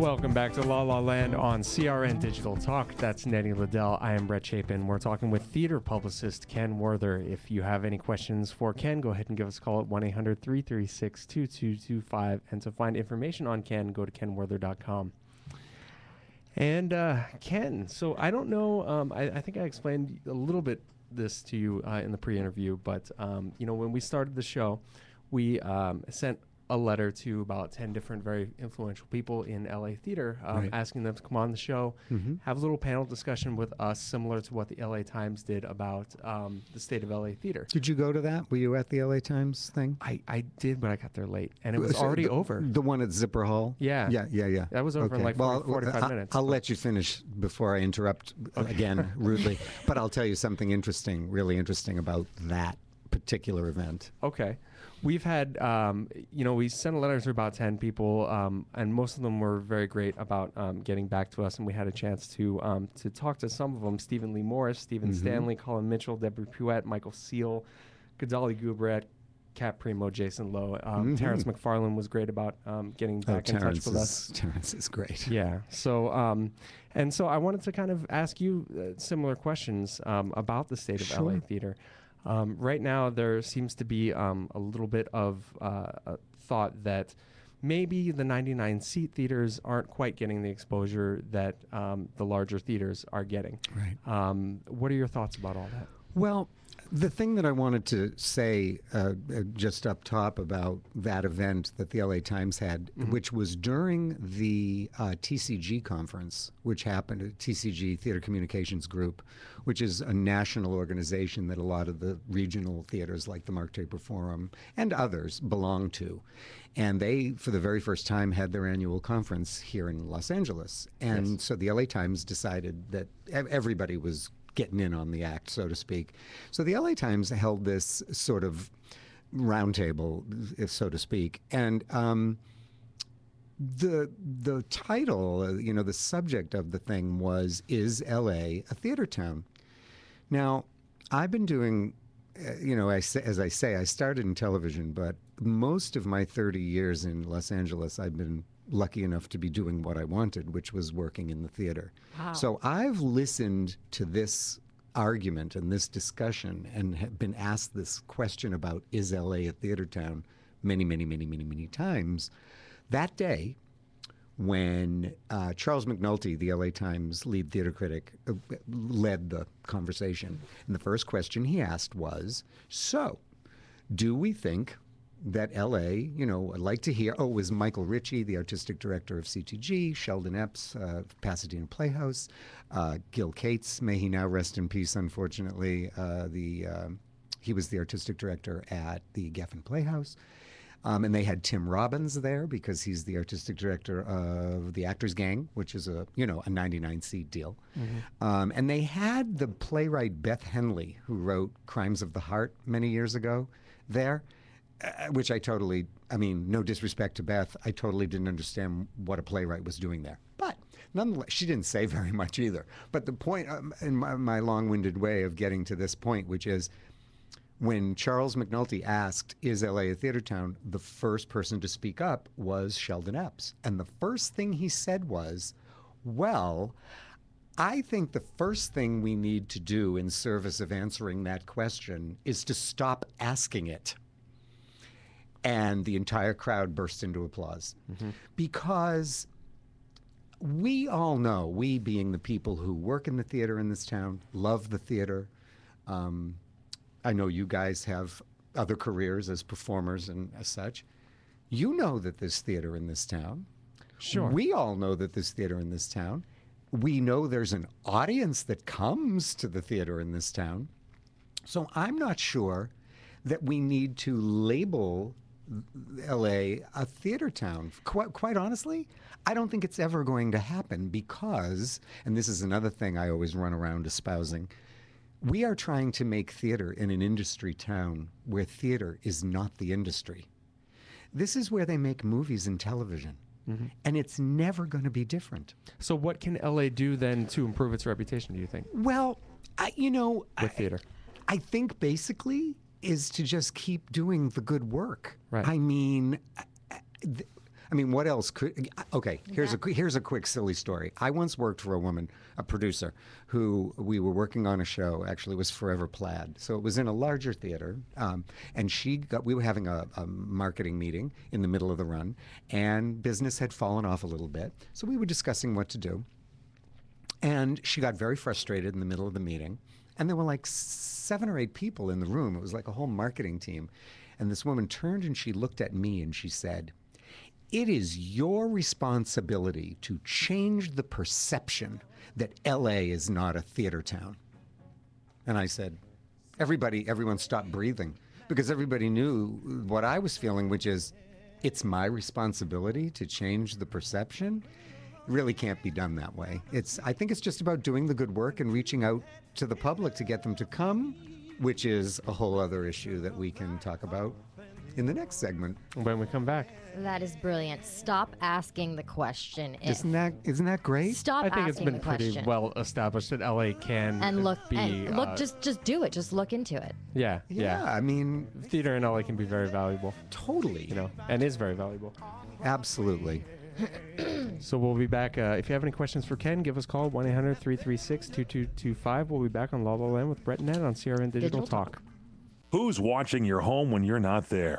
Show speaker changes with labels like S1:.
S1: Welcome back to La La Land on CRN Digital Talk. That's Nettie Liddell. I am Brett Chapin. We're talking with theater publicist Ken Werther. If you have any questions for Ken, go ahead and give us a call at 1-800-336-2225. And to find information on Ken, go to kenwerther.com. And Ken, so I don't know, I think I explained a little bit this to you in the pre-interview, but when we started the show, we sent a letter to about 10 different very influential people in LA theater,
S2: Right.
S1: asking them to come on the show, have a little panel discussion with us, similar to what the LA Times did about the state of LA theater.
S2: Did you go to that? Were you at the LA Times thing?
S1: I did, but I got there late, and it was already over.
S2: The one at Zipper Hall?
S1: Yeah.
S2: Yeah.
S1: That was over in like 45 minutes.
S2: I'll let you finish before I interrupt again rudely. But I'll tell you something interesting, really interesting about that particular event.
S1: Okay. We've had, we sent a letter to about 10 people, and most of them were very great about getting back to us, and we had a chance to talk to some of them: Stephen Lee Morris, Stephen Stanley, Colin Mitchell, Deborah Puett, Michael Seal, Gadali Gubret, Kat Primo, Jason Lowe. Terrence McFarlane was great about getting back in touch with us.
S2: Terrence is great.
S1: Yeah. So, and so I wanted to kind of ask you similar questions about the state of LA theater. Right now, there seems to be a little bit of a thought that maybe the 99-seat theaters aren't quite getting the exposure that the larger theaters are getting.
S2: Right.
S1: What are your thoughts about all that?
S2: Well, the thing that I wanted to say just up top about that event that the LA Times had, which was during the TCG conference, which happened at TCG Theater Communications Group, which is a national organization that a lot of the regional theaters like the Mark Taper Forum and others belong to. And they, for the very first time, had their annual conference here in Los Angeles. And so the LA Times decided that everybody was getting in on the act, so to speak. So the LA Times held this sort of roundtable, so to speak, and the title, the subject of the thing was, "Is LA a theater town?" Now, I've been doing, as I say, I started in television, but most of my 30 years in Los Angeles, I've been lucky enough to be doing what I wanted, which was working in the theater.
S3: Wow.
S2: So I've listened to this argument and this discussion and have been asked this question about, is LA a theater town, many, many, many, many, many times. That day, when Charles McNulty, the LA Times lead theater critic, led the conversation, and the first question he asked was, so, do we think that LA, I'd like to hear, it was Michael Ritchie, the artistic director of CTG, Sheldon Epps, Pasadena Playhouse, Gil Cates, may he now rest in peace, unfortunately, he was the artistic director at the Geffen Playhouse. And they had Tim Robbins there because he's the artistic director of the Actors Gang, which is a 99-seat deal. And they had the playwright Beth Henley, who wrote Crimes of the Heart many years ago, there. Which no disrespect to Beth, I totally didn't understand what a playwright was doing there. But nonetheless, she didn't say very much either. But the point, in my long-winded way of getting to this point, which is when Charles McNulty asked, is LA a theater town, the first person to speak up was Sheldon Epps. And the first thing he said was, well, I think the first thing we need to do in service of answering that question is to stop asking it. And the entire crowd burst into applause. Because we all know, we being the people who work in the theater in this town, love the theater. I know you guys have other careers as performers and as such. You know that there's theater in this town.
S1: Sure.
S2: We all know that there's theater in this town. We know there's an audience that comes to the theater in this town. So I'm not sure that we need to label LA a theater town. Quite honestly, I don't think it's ever going to happen because, and this is another thing I always run around espousing, we are trying to make theater in an industry town where theater is not the industry. This is where they make movies and television. And it's never going to be different.
S1: So what can LA do then to improve its reputation, do you think?
S2: Well,
S1: with theater.
S2: I think basically is to just keep doing the good work.
S1: Right.
S2: I mean, I mean, what else could? Okay, here's a quick silly story. I once worked for a woman, a producer, who we were working on a show. Actually, it was Forever Plaid, so it was in a larger theater. And we were having a marketing meeting in the middle of the run, and business had fallen off a little bit. So we were discussing what to do, and she got very frustrated in the middle of the meeting. And there were like 7 or 8 people in the room. It was like a whole marketing team. And this woman turned and she looked at me and she said, "It is your responsibility to change the perception that LA is not a theater town." And I said, everyone stopped breathing, because everybody knew what I was feeling, which is, it's my responsibility to change the perception. It really can't be done that way. I think it's just about doing the good work and reaching out to the public to get them to come, which is a whole other issue that we can talk about in the next segment
S1: when we come back.
S3: That is brilliant. Stop asking the question.
S2: Isn't that great?
S3: Stop
S1: I think it's
S3: asking
S1: been
S3: the
S1: pretty
S3: question.
S1: well established that LA can
S3: And look,
S1: be
S3: just do it. Just look into it.
S1: yeah.
S2: I mean,
S1: Theater in LA can be very valuable,
S2: totally.
S1: you know, and is very valuable.
S2: Absolutely.
S1: So we'll be back. If you have any questions for Ken, give us a call, 1-800-336-2225. We'll be back on La La Land with Brett and Nett on CRN Digital Talk.
S4: Who's watching your home when you're not there?